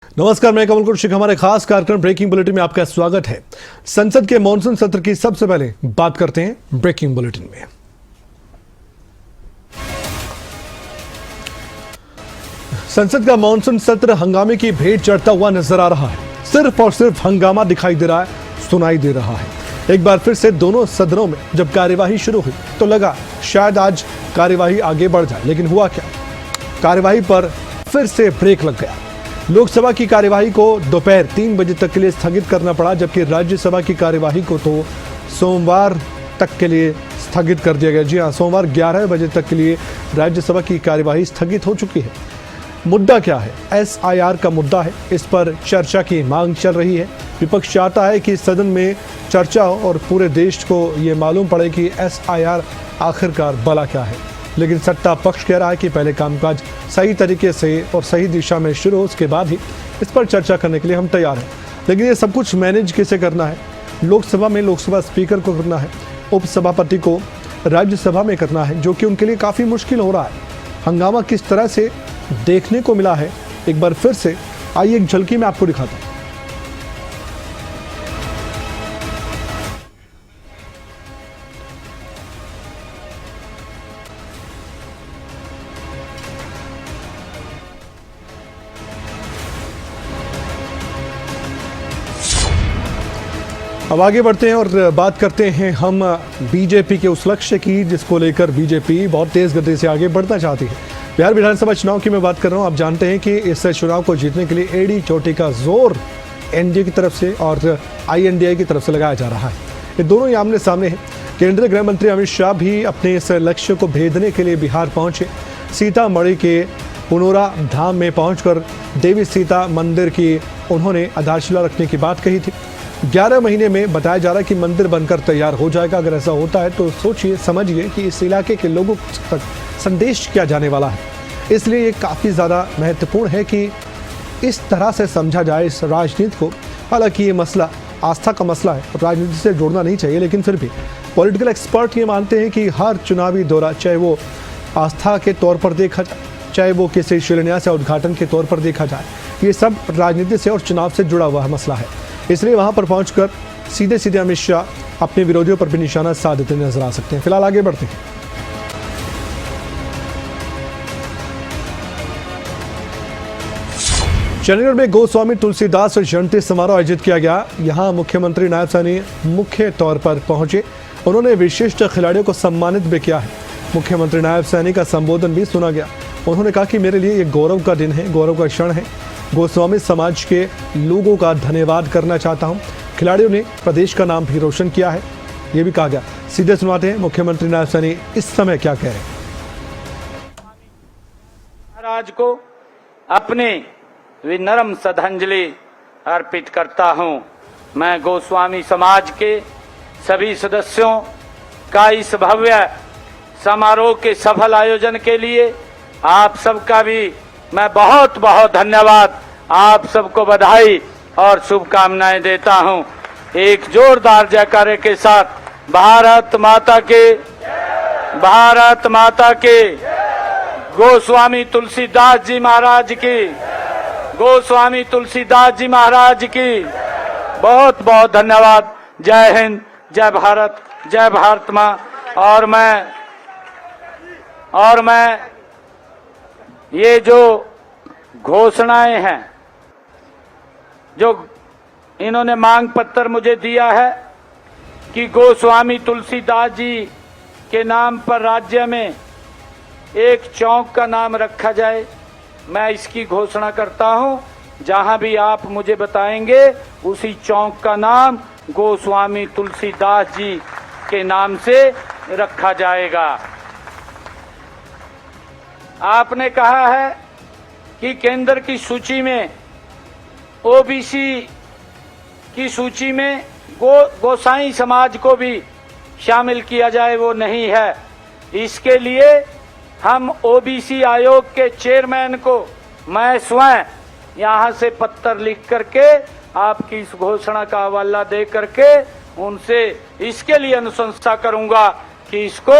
नमस्कार, मैं कमल कौशिक। हमारे खास कार्यक्रम ब्रेकिंग बुलेटिन में आपका स्वागत है। संसद के मॉनसून सत्र की सबसे पहले बात करते हैं ब्रेकिंग बुलेटिन में। संसद का मॉनसून सत्र हंगामे की भेंट चढ़ता हुआ नजर आ रहा है। सिर्फ और सिर्फ हंगामा दिखाई दे रहा है, सुनाई दे रहा है। एक बार फिर से दोनों सदनों में जब कार्यवाही शुरू हुई तो लगा शायद आज कार्यवाही आगे बढ़ जाए, लेकिन हुआ क्या? कार्यवाही पर फिर से ब्रेक लग गया। लोकसभा की कार्यवाही को दोपहर 3 बजे तक के लिए स्थगित करना पड़ा, जबकि राज्यसभा की कार्यवाही को तो सोमवार तक के लिए स्थगित कर दिया गया। जी हाँ, सोमवार 11 बजे तक के लिए राज्यसभा की कार्यवाही स्थगित हो चुकी है। मुद्दा क्या है? SIR का मुद्दा है। इस पर चर्चा की मांग चल रही है। विपक्ष चाहता है कि सदन में चर्चा हो और पूरे देश को ये मालूम पड़े कि SIR आखिरकार भला क्या है। लेकिन सत्ता पक्ष कह रहा है कि पहले कामकाज सही तरीके से और सही दिशा में शुरू हो, उसके बाद ही इस पर चर्चा करने के लिए हम तैयार हैं। लेकिन ये सब कुछ मैनेज कैसे करना है? लोकसभा में लोकसभा स्पीकर को करना है, उपसभापति को राज्यसभा में करना है, जो कि उनके लिए काफ़ी मुश्किल हो रहा है। हंगामा किस तरह से देखने को मिला है, एक बार फिर से आइए एक झलकी में आपको दिखाता हूँ। अब आगे बढ़ते हैं और बात करते हैं हम बीजेपी के उस लक्ष्य की जिसको लेकर बीजेपी बहुत तेज गति से आगे बढ़ना चाहती है। बिहार विधानसभा चुनाव की मैं बात कर रहा हूं। आप जानते हैं कि इस चुनाव को जीतने के लिए एड़ी चोटी का जोर एनडीए की तरफ से और INDI की तरफ से लगाया जा रहा है। ये दोनों ही आमने सामने हैं। केंद्रीय गृह मंत्री अमित शाह भी अपने इस लक्ष्य को भेदने के लिए बिहार पहुंचे। सीतामढ़ी के पुनौरा धाम में पहुंचकर देवी सीता मंदिर की उन्होंने आधारशिला रखने की बात कही थी। 11 महीने में बताया जा रहा है कि मंदिर बनकर तैयार हो जाएगा। अगर ऐसा होता है तो सोचिए समझिए कि इस इलाके के लोगों तक संदेश क्या जाने वाला है। इसलिए ये काफ़ी ज़्यादा महत्वपूर्ण है कि इस तरह से समझा जाए इस राजनीति को। हालांकि ये मसला आस्था का मसला है, राजनीति से जोड़ना नहीं चाहिए, लेकिन फिर भी पॉलिटिकल एक्सपर्ट ये मानते हैं कि हर चुनावी दौरा, चाहे वो आस्था के तौर पर देखा जाए, चाहे वो किसी शिलान्यास या उद्घाटन के तौर पर देखा जाए, ये सब राजनीति से और चुनाव से जुड़ा हुआ मसला है। इसलिए वहां पर पहुंचकर सीधे सीधे अमित शाह अपने विरोधियों पर भी निशाना साधते नजर आ सकते हैं। फिलहाल आगे बढ़ते हैं। चंडीगढ़ में गोस्वामी तुलसीदास जयंती समारोह आयोजित किया गया। यहां मुख्यमंत्री नायब सैनी मुख्य तौर पर पहुंचे। उन्होंने विशिष्ट खिलाड़ियों को सम्मानित भी किया है। मुख्यमंत्री नायब सैनी का संबोधन भी सुना गया। उन्होंने कहा कि मेरे लिए ये गौरव का दिन है, गौरव का क्षण है। गोस्वामी समाज के लोगों का धन्यवाद करना चाहता हूं। खिलाड़ियों ने प्रदेश का नाम भी रोशन किया है, ये भी कहा गया। सीधे सुनाते हैं मुख्यमंत्री नायब सैनी इस समय क्या कह रहे हैं। महाराज को अपने विनम्र श्रद्धांजलि अर्पित करता हूं। मैं गोस्वामी समाज के सभी सदस्यों का इस भव्य समारोह के सफल आयोजन के लिए आप सबका भी मैं बहुत बहुत धन्यवाद, आप सबको बधाई और शुभकामनाएं देता हूं। एक जोरदार जयकारे के साथ भारत माता के, भारत माता के, गोस्वामी तुलसीदास जी महाराज की, गोस्वामी तुलसीदास जी महाराज की बहुत बहुत धन्यवाद। जय हिंद, जय भारत, जय भारत माँ। और मैं ये जो घोषणाएं हैं, जो इन्होंने मांग पत्र मुझे दिया है कि गोस्वामी तुलसीदास जी के नाम पर राज्य में एक चौक का नाम रखा जाए, मैं इसकी घोषणा करता हूं। जहां भी आप मुझे बताएंगे उसी चौक का नाम गोस्वामी तुलसीदास जी के नाम से रखा जाएगा। आपने कहा है कि केंद्र की सूची में, OBC की सूची में गोसाई समाज को भी शामिल किया जाए, वो नहीं है। इसके लिए हम OBC आयोग के चेयरमैन को मैं स्वयं यहाँ से पत्र लिख करके आपकी इस घोषणा का हवाला दे करके उनसे इसके लिए अनुशंसा करूंगा कि इसको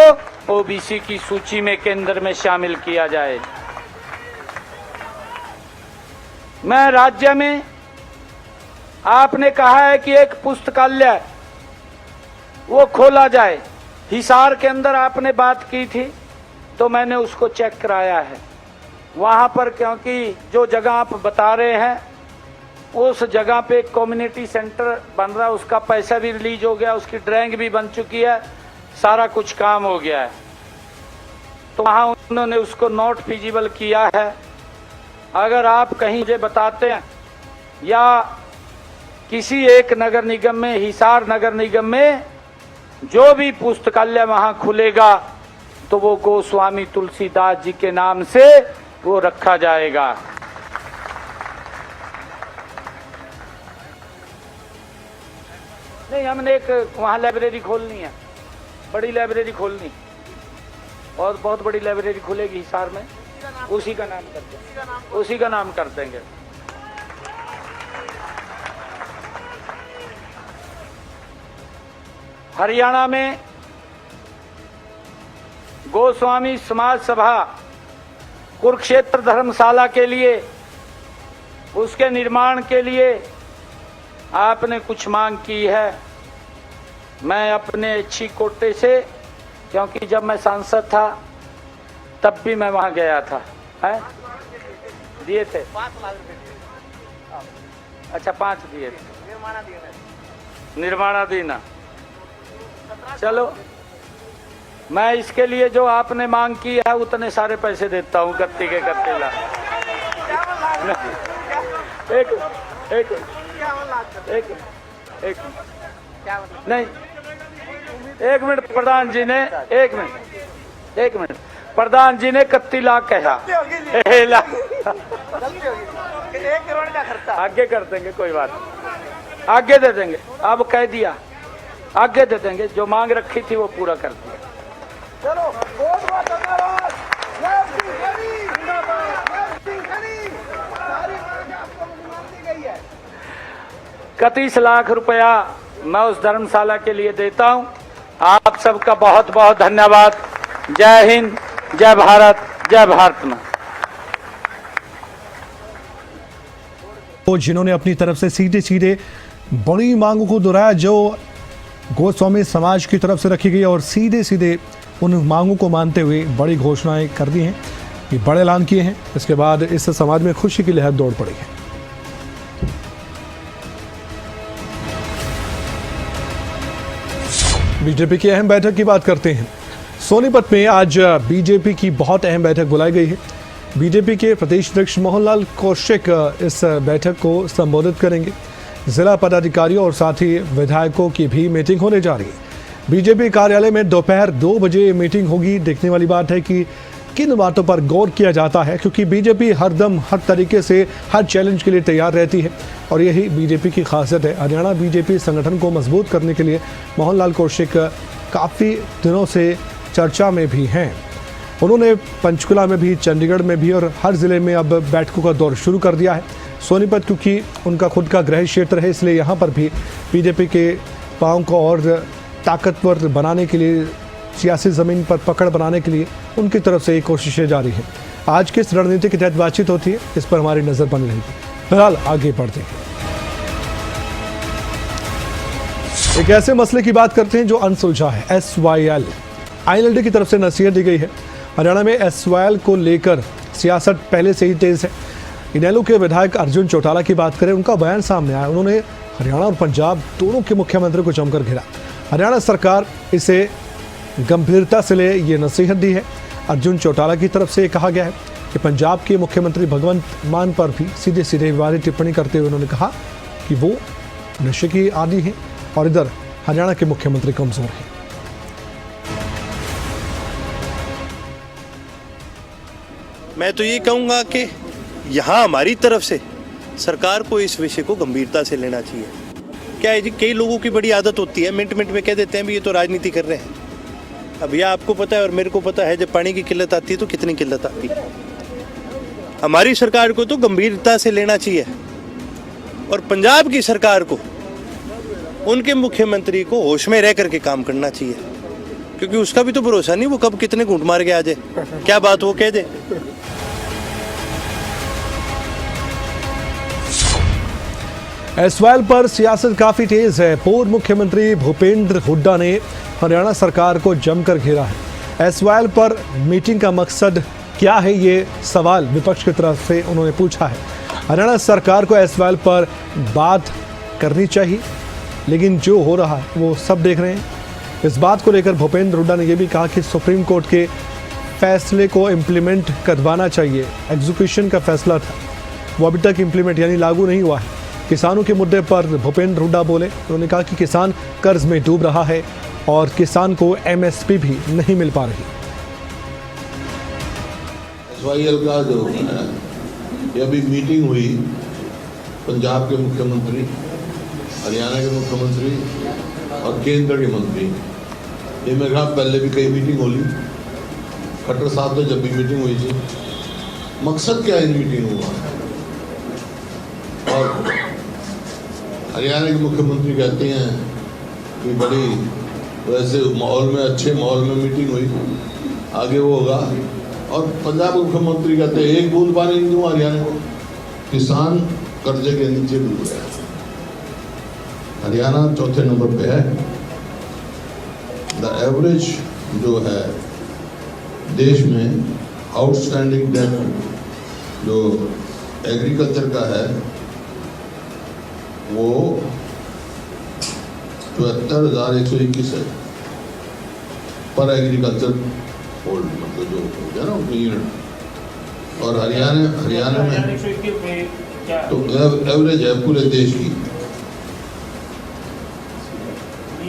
OBC की सूची में केंद्र में शामिल किया जाए। मैं राज्य में आपने कहा है कि एक पुस्तकालय वो खोला जाए। हिसार के अंदर आपने बात की थी तो मैंने उसको चेक कराया है वहां पर, क्योंकि जो जगह आप बता रहे हैं उस जगह पे एक कम्युनिटी सेंटर बन रहा है, उसका पैसा भी रिलीज हो गया, उसकी ड्राइंग भी बन चुकी है, सारा कुछ काम हो गया है। तो वहां उन्होंने उसको नॉट फिजिबल किया है। अगर आप कहीं मुझे बताते हैं या किसी एक नगर निगम में, हिसार नगर निगम में जो भी पुस्तकालय वहां खुलेगा तो वो गोस्वामी तुलसीदास जी के नाम से वो रखा जाएगा। नहीं, हमने एक वहां लाइब्रेरी खोलनी है, बड़ी लाइब्रेरी खोलनी, और बहुत बड़ी लाइब्रेरी खुलेगी हिसार में, उसी का नाम कर देंगे। हरियाणा में गोस्वामी समाज सभा कुरुक्षेत्र धर्मशाला के लिए, उसके निर्माण के लिए आपने कुछ मांग की है। मैं अपने अच्छी कोटे से, क्योंकि जब मैं सांसद था तब भी मैं वहां गया था, है दिए थे 5 लाख रुपए। अच्छा 5 दिए थे, निर्माणाधीन। चलो मैं इसके लिए जो आपने मांग की है उतने सारे पैसे देता हूँ, कत्ती के कत्ती लाख। नहीं, एक मिनट प्रधान जी ने, एक मिनट प्रधान जी ने 31 लाख कहा। आगे कर देंगे, कोई बात नहीं, आगे दे देंगे। अब कह दिया आगे दे देंगे, जो मांग रखी थी वो पूरा कर दिया। चलो, बहुत बहुत धन्यवाद। 31 लाख रुपया मैं उस धर्मशाला के लिए देता हूं। आप सबका बहुत बहुत धन्यवाद। जय हिंद, जय भारत, जय भारत मां। तो जिन्होंने अपनी तरफ से सीधे सीधे बड़ी मांगों को दोहराया जो गोस्वामी समाज की तरफ से रखी गई, और सीधे सीधे उन मांगों को मानते हुए बड़ी घोषणाएं कर दी हैं, ये बड़े ऐलान किए हैं। इसके बाद इस समाज में खुशी की लहर दौड़ पड़ी है। बीजेपी की अहम बैठक की बात करते हैं। सोनीपत में आज बीजेपी की बहुत अहम बैठक बुलाई गई है। बीजेपी के प्रदेश अध्यक्ष मोहनलाल कौशिक इस बैठक को संबोधित करेंगे। जिला पदाधिकारियों और साथ ही विधायकों की भी मीटिंग होने जा रही है। बीजेपी कार्यालय में दोपहर 2 बजे मीटिंग होगी। देखने वाली बात है कि किन बातों पर गौर किया जाता है, क्योंकि बीजेपी हरदम हर तरीके से हर चैलेंज के लिए तैयार रहती है और यही बीजेपी की खासियत है। हरियाणा बीजेपी संगठन को मजबूत करने के लिए मोहनलाल कौशिक काफ़ी दिनों से चर्चा में भी हैं। उन्होंने पंचकुला में भी, चंडीगढ़ में भी और हर जिले में अब बैठकों का दौर शुरू कर दिया है। सोनीपत क्योंकि उनका खुद का गृह क्षेत्र है, इसलिए यहाँ पर भी बीजेपी के पांव को और ताकतवर बनाने के लिए, सियासी ज़मीन पर पकड़ बनाने के लिए उनकी तरफ से ये कोशिशें जारी हैं। आज किस रणनीति के तहत बातचीत होती है, इस पर हमारी नज़र बनी रहेगी। फिलहाल आगे बढ़ते हैं, एक ऐसे मसले की बात करते हैं जो अनसुलझा है। SYL INLD की तरफ से नसीहत दी गई है। हरियाणा में SYL को लेकर सियासत पहले से ही तेज है। इनेलो के विधायक अर्जुन चौटाला की बात करें, उनका बयान सामने आया। उन्होंने हरियाणा और पंजाब दोनों के मुख्यमंत्री को जमकर घेरा। हरियाणा सरकार इसे गंभीरता से ले, ये नसीहत दी है। अर्जुन चौटाला की तरफ से कहा गया है कि पंजाब के मुख्यमंत्री भगवंत मान पर भी सीधे सीधे विवादित टिप्पणी करते हुए उन्होंने कहा कि वो नशे की आदी हैं और इधर हरियाणा के मुख्यमंत्री कमजोर हैं। मैं तो ये कहूँगा कि यहाँ हमारी तरफ से सरकार को इस विषय को गंभीरता से लेना चाहिए। क्या है जी, कई लोगों की बड़ी आदत होती है, मिनट मिनट में कह देते हैं भी ये तो राजनीति कर रहे हैं। अब यह आपको पता है और मेरे को पता है, जब पानी की किल्लत आती है तो कितनी किल्लत आती है। हमारी सरकार को तो गंभीरता से लेना चाहिए और पंजाब की सरकार को, उनके मुख्यमंत्री को होश में रह करके काम करना चाहिए, क्योंकि उसका भी तो भरोसा नहीं वो कब कितने घूंट मार के आ जाए, क्या बात वो कह दे। एसवाल पर सियासत काफी तेज है। पूर्व मुख्यमंत्री भूपेंद्र हुड्डा ने हरियाणा सरकार को जमकर घेरा है। एसवाल पर मीटिंग का मकसद क्या है, ये सवाल विपक्ष की तरफ से उन्होंने पूछा है। हरियाणा सरकार को एसवाल पर बात करनी चाहिए, लेकिन जो हो रहा है वो सब देख रहे हैं। इस बात को लेकर भूपेंद्र हुड्डा ने यह भी कहा कि सुप्रीम कोर्ट के फैसले को इम्प्लीमेंट करवाना चाहिए। एग्जीक्यूशन का फैसला था, वो अभी तक इम्प्लीमेंट यानी लागू नहीं हुआ है। किसानों के मुद्दे पर भूपेंद्र हुड्डा बोले, उन्होंने कहा कि किसान कर्ज में डूब रहा है और किसान को एमएसपी भी नहीं मिल पा रही। एसवाईएल का जो है, ये अभी मीटिंग हुई पंजाब के मुख्यमंत्री, हरियाणा के मुख्यमंत्री और केंद्र के मंत्री। ये मेरे ख्याल पहले भी कई मीटिंग हो ली, खट्टर साहब तो जब भी मीटिंग हुई थी। मकसद क्या है इन मीटिंग हुआ? और हरियाणा के मुख्यमंत्री कहते हैं कि बड़ी वैसे माहौल में, अच्छे माहौल में मीटिंग हुई, आगे वो होगा। और पंजाब के मुख्यमंत्री कहते हैं एक बूंद पानी नहीं दूंगा हरियाणा को, किसान कर्जे के नीचे डूब रहे हैं। हरियाणा चौथे नंबर पे है। द एवरेज जो है देश में आउटस्टैंडिंग डेट जो एग्रीकल्चर का है वो 74,121 है पर एग्रीकल्चर होल्ड, मतलब जो हो गया ना यूनिट। और हरियाणा में तो एवरेज है पूरे देश की।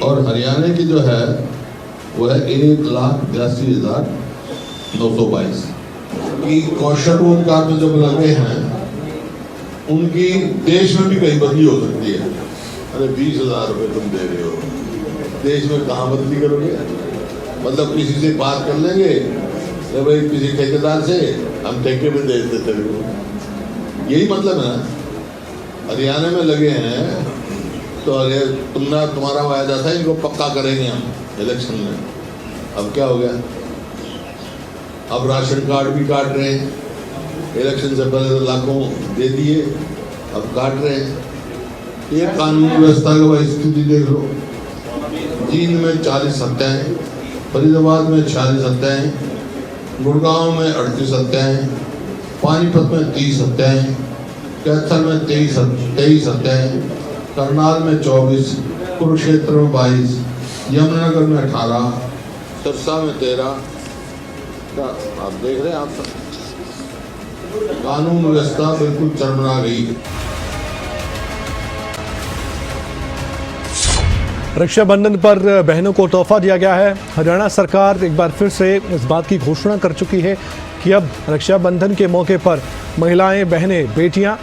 और हरियाणा की जो है वो है 1,82,922 की। कौशल रोजगार में जब लगे हैं उनकी देश में भी कहीं बदली हो सकती है। अरे 20,000 रुपये तुम दे रहे हो, देश में कहाँ बदली करोगे? मतलब किसी से बात कर लेंगे, तो भाई किसी ठेकेदार से हम ठेके में दे देते थे, यही मतलब है ना। हरियाणा में लगे हैं तो अरे तुम्हारा वायदा था इनको पक्का करेंगे हम इलेक्शन में। अब क्या हो गया? अब राशन कार्ड भी काट रहे हैं। इलेक्शन से पहले तो लाखों दे दिए, अब काट रहे हैं। ये कानून व्यवस्था की स्थिति देख लो। जींद में 40 हत्याएं, फरीदाबाद में 46 हत्याएं, गुड़गांव में 38 हत्याएं, पानीपत में 30 हत्याएं, कैथल में 23 हत्याएं, करनाल में 24, कुरुक्षेत्र में 22, यमुनानगर में 18, सिरसा में 13। आप देख रहे हैं, आप कानून व्यवस्था बिल्कुल चरमरा गई है। रक्षाबंधन पर बहनों को तोहफा दिया गया है। हरियाणा सरकार एक बार फिर से इस बात की घोषणा कर चुकी है कि अब रक्षाबंधन के मौके पर महिलाएं, बहनें, बेटियां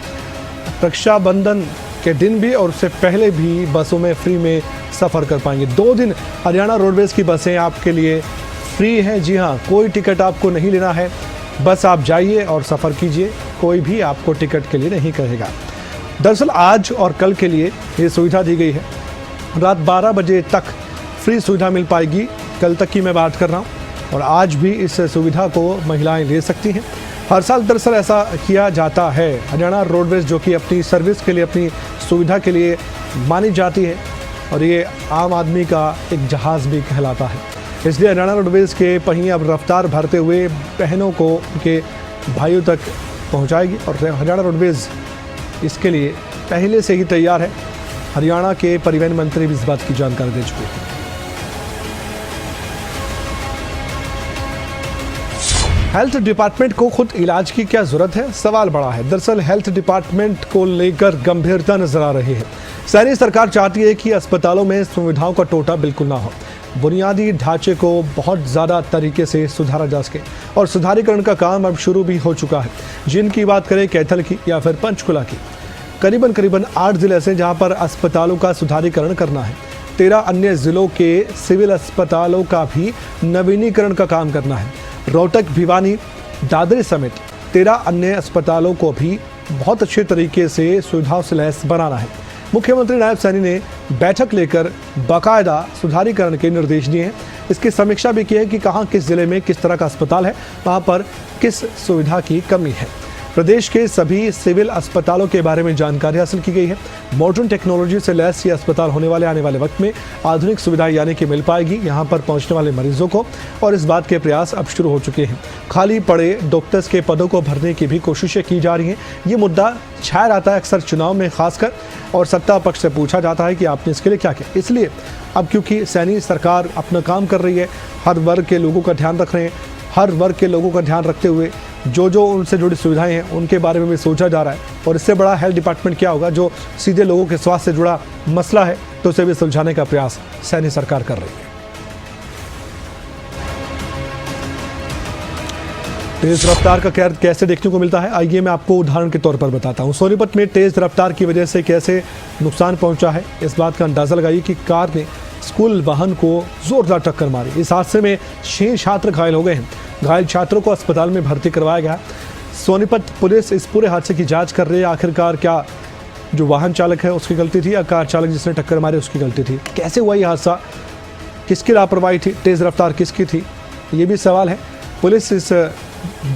रक्षाबंधन के दिन भी और उससे पहले भी बसों में फ्री में सफ़र कर पाएंगे। 2 दिन हरियाणा रोडवेज़ की बसें आपके लिए फ्री हैं। जी हाँ, कोई टिकट आपको नहीं लेना है, बस आप जाइए और सफ़र कीजिए, कोई भी आपको टिकट के लिए नहीं कहेगा। दरअसल आज और कल के लिए ये सुविधा दी गई है। रात 12 बजे तक फ्री सुविधा मिल पाएगी, कल तक की मैं बात कर रहा हूँ। और आज भी इस सुविधा को महिलाएं ले सकती हैं। हर साल दरअसल ऐसा किया जाता है। हरियाणा रोडवेज़ जो कि अपनी सर्विस के लिए, अपनी सुविधा के लिए मानी जाती है और ये आम आदमी का एक जहाज़ भी कहलाता है। इसलिए हरियाणा रोडवेज़ के पहिए अब रफ्तार भरते हुए बहनों को उनके भाइयों तक पहुंचाएगी और हरियाणा रोडवेज़ इसके लिए पहले से ही तैयार है। हरियाणा के परिवहन मंत्री भी इस बात की जानकारी दे चुके हैं। हेल्थ डिपार्टमेंट को खुद इलाज की क्या जरूरत है, सवाल बड़ा है। दरअसल हेल्थ डिपार्टमेंट को लेकर गंभीरता नजर आ रही है। शहरी सरकार चाहती है कि अस्पतालों में सुविधाओं का टोटा बिल्कुल ना हो, बुनियादी ढांचे को बहुत ज़्यादा तरीके से सुधारा जा सके और सुधारीकरण का काम अब शुरू भी हो चुका है। जिनकी बात करें कैथल की या फिर पंचकुला की, करीबन 8 जिले ऐसे जहां पर अस्पतालों का सुधारीकरण करना है। 13 अन्य जिलों के सिविल अस्पतालों का भी नवीनीकरण का काम करना है। रोहतक, भिवानी, दादरी समेत 13 अन्य अस्पतालों को भी बहुत अच्छे तरीके से सुविधाओं से लैस बनाना है। मुख्यमंत्री नायब सैनी ने बैठक लेकर बाकायदा सुधारीकरण के निर्देश दिए हैं। इसकी समीक्षा भी की है कि कहां किस जिले में किस तरह का अस्पताल है, वहां पर किस सुविधा की कमी है। प्रदेश के सभी सिविल अस्पतालों के बारे में जानकारी हासिल की गई है। मॉडर्न टेक्नोलॉजी से लैस ये अस्पताल होने वाले आने वाले वक्त में आधुनिक सुविधाएं यानी कि मिल पाएगी यहाँ पर पहुँचने वाले मरीजों को, और इस बात के प्रयास अब शुरू हो चुके हैं। खाली पड़े डॉक्टर्स के पदों को भरने की भी कोशिशें की जा रही हैं। ये मुद्दा छाया रहता है अक्सर चुनाव में खासकर, और सत्ता पक्ष से पूछा जाता है कि आपने इसके लिए क्या किया। इसलिए अब क्योंकि सैनी सरकार अपना काम कर रही है, हर वर्ग के लोगों का ध्यान रख रहे हैं, हर वर्ग के लोगों का ध्यान रखते हुए जो उनसे जुड़ी सुविधाएं हैं उनके बारे में भी सोचा जा रहा है। और इससे बड़ा हेल्थ डिपार्टमेंट क्या होगा जो सीधे लोगों के स्वास्थ्य से जुड़ा मसला है, तो उसे भी सुलझाने का प्रयास सैनी सरकार कर रही है। तेज रफ्तार का कैद कैसे देखने को मिलता है, आइए मैं आपको उदाहरण के तौर पर बताता हूं। सोनीपत में तेज रफ्तार की वजह से कैसे नुकसान पहुंचा है, इस बात का अंदाजा लगाइए कि कार ने स्कूल वाहन को जोरदार टक्कर मारी। इस हादसे में 6 छात्र घायल हो गए हैं। घायल छात्रों को अस्पताल में भर्ती करवाया गया। सोनीपत पुलिस इस पूरे हादसे की जांच कर रही है। आखिरकार क्या जो वाहन चालक है उसकी गलती थी या कार चालक जिसने टक्कर मारी उसकी गलती थी? कैसे हुआ ये हादसा, किसकी लापरवाही थी, तेज रफ्तार किसकी थी, ये भी सवाल है। पुलिस इस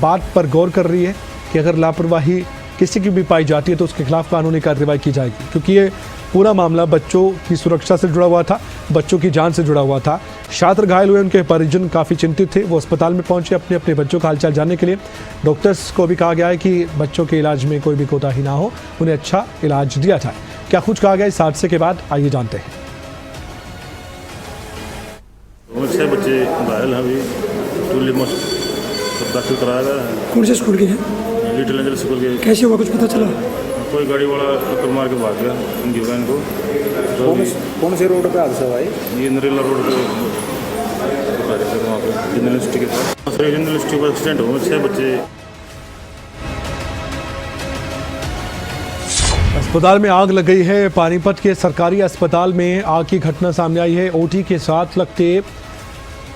बात पर गौर कर रही है कि अगर लापरवाही किसी की भी पाई जाती है तो उसके खिलाफ कानूनी कार्रवाई की जाएगी, क्योंकि ये पूरा मामला बच्चों की सुरक्षा से जुड़ा हुआ था, बच्चों की जान से जुड़ा हुआ था। छात्र घायल हुए, उनके परिजन काफ़ी चिंतित थे। वो अस्पताल में पहुंचे अपने अपने बच्चों का हालचाल जानने के लिए। डॉक्टर्स को भी कहा गया है कि बच्चों के इलाज में कोई भी कोताही ना हो, उन्हें अच्छा इलाज दिया जाए। क्या कुछ कहा गया इस हादसे के बाद, आइए जानते हैं। 6 बच्चे घायल हैं, अभी टूली दाखिल कराया गया है। कौन से स्कूल के हैं? लिटिल एंजल स्कूल के। कैसे हुआ, कुछ पता चला? कोई गाड़ी वाला टक्कर मार के भाग गया उनकी वैन को। तो कौन से रोड पे हादसा भाई? ये नरेला रोड पे वहाँ पे यूनिवर्सिटी के पास यूनिवर्सिटी पर एक्सीडेंट हुआ। 6 बच्चे अस्पताल में आग लग गई है। पानीपत के सरकारी अस्पताल में आग की घटना सामने आई है। ओटी के साथ लगते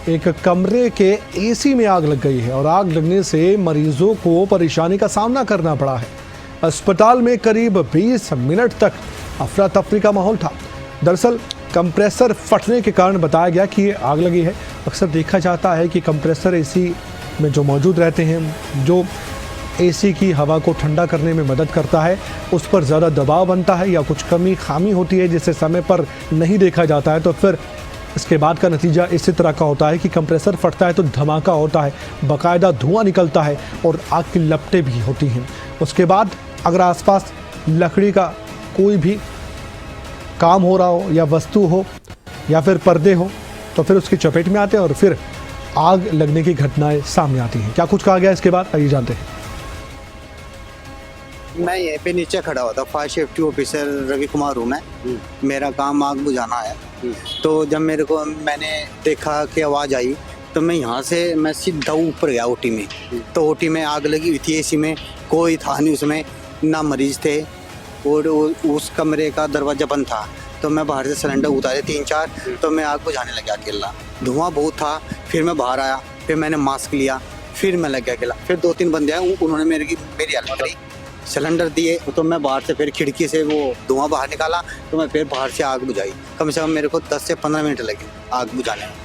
एक कमरे के एसी में आग लग गई है और आग लगने से मरीजों को परेशानी का सामना करना पड़ा है। अस्पताल में करीब 20 मिनट तक अफरा तफरी का माहौल था। दरअसल कंप्रेसर फटने के कारण बताया गया कि ये आग लगी है। अक्सर देखा जाता है कि कंप्रेसर एसी में जो मौजूद रहते हैं, जो एसी की हवा को ठंडा करने में मदद करता है, उस पर ज़्यादा दबाव बनता है या कुछ कमी खामी होती है जिसे समय पर नहीं देखा जाता है, तो फिर इसके बाद का नतीजा इसी तरह का होता है कि कंप्रेसर फटता है तो धमाका होता है, बाकायदा धुआं निकलता है और आग की लपटें भी होती हैं। उसके बाद अगर आसपास लकड़ी का कोई भी काम हो रहा हो या वस्तु हो या फिर पर्दे हो तो फिर उसकी चपेट में आते हैं और फिर आग लगने की घटनाएं सामने आती हैं। क्या कुछ कहा गया इसके बाद, आइए जानते हैं। मैं यहीं पे नीचे खड़ा हुआ था, fire safety officer Ravi Kumar हूँ मैं। मेरा काम आग बुझाना है। तो जब मैंने देखा कि आवाज़ आई तो मैं यहाँ से मैं सीधा ऊपर गया ओटी में। तो ओटी में आग लगी हुई थी, एसी में कोई था नहीं, उसमें ना मरीज थे और उस कमरे का दरवाज़ा बंद था। तो मैं बाहर से सिलेंडर उतारे 3-4, तो मैं आग बुझाने लगा अकेला। धुआं बहुत था। फिर मैं बाहर आया, फिर मैंने मास्क लिया, फिर मैं लग गया अकेला। फिर 2-3 बंदे आए, उन्होंने मेरी हेल्प करी, सिलेंडर दिए। तो मैं बाहर से फिर खिड़की से वो धुआं बाहर निकाला, तो मैं फिर बाहर से आग बुझाई। कम से कम मेरे को 10 से 15 मिनट लगे आग बुझाने में।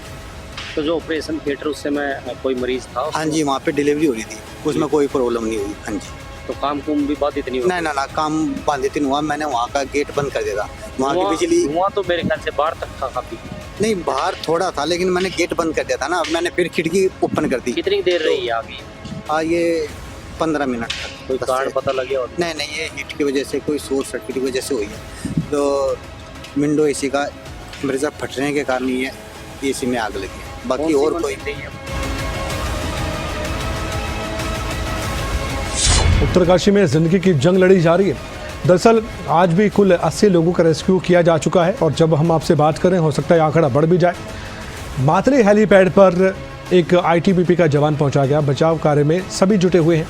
तो जो ऑपरेशन थिएटर उससे में कोई मरीज था? हाँ जी, वहाँ पे डिलीवरी हो रही थी, उसमें कोई प्रॉब्लम नहीं हुई। हाँ जी। तो काम कुम भी बाधित नहीं हुआ? ना काम बाधित नहीं हुआ। मैंने वहाँ का गेट बंद कर दिया था। वहाँ की बिजली धुआं तो मेरे ख्याल से बाहर तक था काफी। नहीं, बाहर थोड़ा था, लेकिन मैंने गेट बंद कर दिया था ना। मैंने फिर खिड़की ओपन कर दी। कितनी देर रही आगे? ये 15 मिनट तक। कोई कारण पता लग गया? नहीं, ये हीट की वजह से, कोई शॉर्ट सर्किट की वजह से हुई है। तो विंडो एसी का ब्रेजर फटने के कारण ही एसी में आग लगी है, बाकी और कोई नहीं है। उत्तरकाशी में जिंदगी की जंग लड़ी जा रही है। दरअसल आज भी कुल 80 लोगों का रेस्क्यू किया जा चुका है और जब हम आपसे बात करें हो सकता है आंकड़ा बढ़ भी जाए। मातली हेलीपैड पर एक आईटीबीपी का जवान पहुंचा गया। बचाव कार्य में सभी जुटे हुए हैं।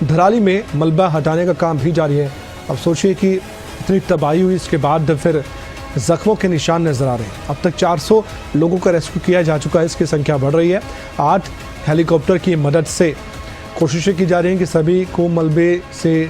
धराली में मलबा हटाने का काम भी जारी है। अब सोचिए कि इतनी तबाही हुई, इसके बाद फिर जख्मों के निशान नजर आ रहे हैं। अब तक 400 लोगों का रेस्क्यू किया जा चुका है, इसकी संख्या बढ़ रही है। 8 हेलीकॉप्टर की मदद से कोशिशें की जा रही हैं कि सभी को मलबे से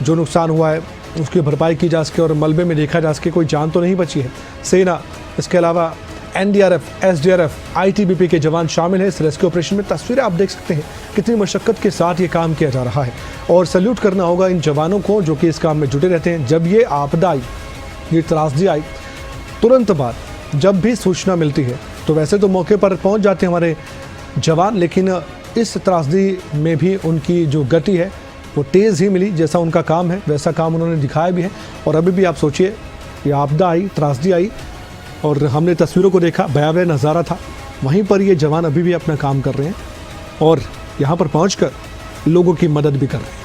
जो नुकसान हुआ है उसकी भरपाई की जा सके और मलबे में देखा जा सके कोई जान तो नहीं बची है। सेना इसके अलावा एनडीआरएफ, एसडीआरएफ, आईटीबीपी के जवान शामिल हैं इस रेस्क्यू ऑपरेशन में। तस्वीरें आप देख सकते हैं कितनी मशक्कत के साथ ये काम किया जा रहा है और सैल्यूट करना होगा इन जवानों को जो कि इस काम में जुटे रहते हैं। जब ये आपदा आई, ये त्रासदी आई, तुरंत बाद जब भी सूचना मिलती है तो वैसे तो मौके पर पहुंच जाते हैं हमारे जवान, लेकिन इस त्रासदी में भी उनकी जो गति है वो तेज़ ही मिली। जैसा उनका काम है वैसा काम उन्होंने दिखाया भी है। और अभी भी आप सोचिए, ये आपदा आई, त्रासदी आई और हमने तस्वीरों को देखा, भयावह नज़ारा था। वहीं पर ये जवान अभी भी अपना काम कर रहे हैं और यहाँ पर पहुंचकर लोगों की मदद भी कर रहे हैं।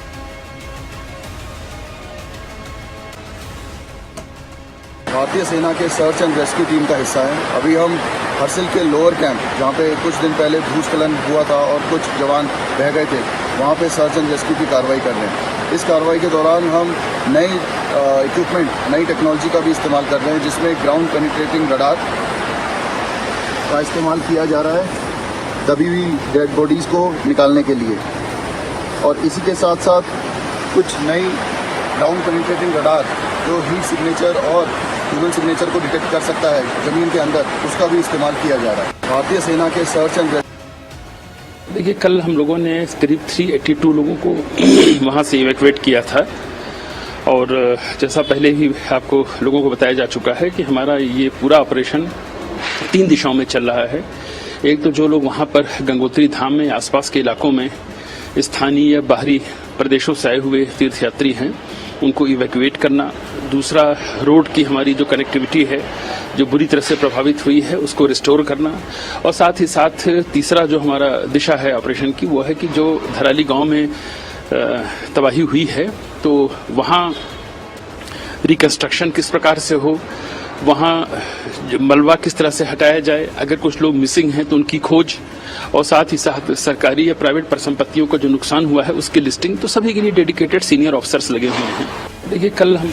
भारतीय सेना के सर्च एंड रेस्क्यू टीम का हिस्सा है। अभी हम हरसिल के लोअर कैंप, जहाँ पे कुछ दिन पहले भूस्खलन हुआ था और कुछ जवान बह गए थे, वहाँ पे सर्च एंड रेस्क्यू की कार्रवाई कर रहे हैं। इस कार्रवाई के दौरान हम नई इक्विपमेंट, नई टेक्नोलॉजी का भी इस्तेमाल कर रहे हैं, जिसमें ग्राउंड पेनिट्रेटिंग रडार का इस्तेमाल किया जा रहा है दबी हुई डेड बॉडीज़ को निकालने के लिए। और इसी के साथ साथ कुछ नई ग्राउंड पेनिट्रेटिंग रडार जो हीट सिग्नेचर और ह्यूमन सिग्नेचर को डिटेक्ट कर सकता है ज़मीन के अंदर, उसका भी इस्तेमाल किया जा रहा है। भारतीय सेना के सर्च एंड देखिए, कल हम लोगों ने करीब 382 लोगों को वहाँ से इवैक्यूएट किया था और जैसा पहले ही आपको लोगों को बताया जा चुका है कि हमारा ये पूरा ऑपरेशन 3 दिशाओं में चल रहा है। एक तो जो लोग वहाँ पर गंगोत्री धाम में आसपास के इलाकों में स्थानीय या बाहरी प्रदेशों से आए हुए तीर्थयात्री हैं, उनको इवैक्यूएट करना। दूसरा, रोड की हमारी जो कनेक्टिविटी है जो बुरी तरह से प्रभावित हुई है उसको रिस्टोर करना। और साथ ही साथ तीसरा जो हमारा दिशा है ऑपरेशन की, वो है कि जो धराली गांव में तबाही हुई है तो वहाँ रिकंस्ट्रक्शन किस प्रकार से हो, वहाँ मलबा किस तरह से हटाया जाए, अगर कुछ लोग मिसिंग हैं तो उनकी खोज, और साथ ही साथ सरकारी या प्राइवेट परिसंपत्तियों का जो नुकसान हुआ है उसकी लिस्टिंग। तो सभी के लिए डेडिकेटेड सीनियर ऑफिसर्स लगे हुए हैं। देखिए, कल हम